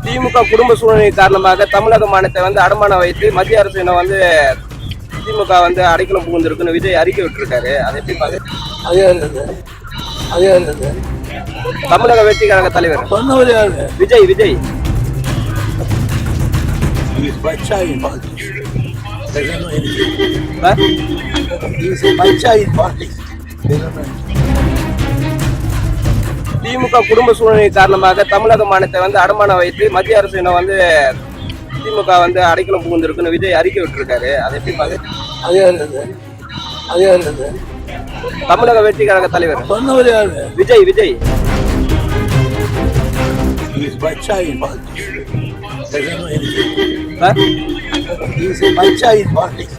திமுக குடும்ப சூழ்நிலை காரணமாக தமிழக மாநிலத்தை வந்து அடமானம் வைத்து மத்திய அரசு திமுக வந்து அடைக்கலம் புகுந்திருக்குன்னு விஜய் அறிக்கை விட்டுருக்காரு. அதை எப்படி பாருங்க? தமிழக வெற்றி கழக தலைவர் சொன்னவர் யாரு? விஜய். விஜய் திமுக குடும்ப சூழ்நிலை காரணமாக தமிழக மாநிலத்தை வந்து அடமானம் வைத்து மத்திய அரசு திமுக வந்து அடைக்கலம் புகுந்திருக்குன்னு விஜய் அறிக்கை விட்டுருக்காரு. அதை எப்படி பாருங்க? தமிழக வெற்றி கழக தலைவர் சொன்னவர் யாரு? Vijay. Vijay He's a Panchayat politics.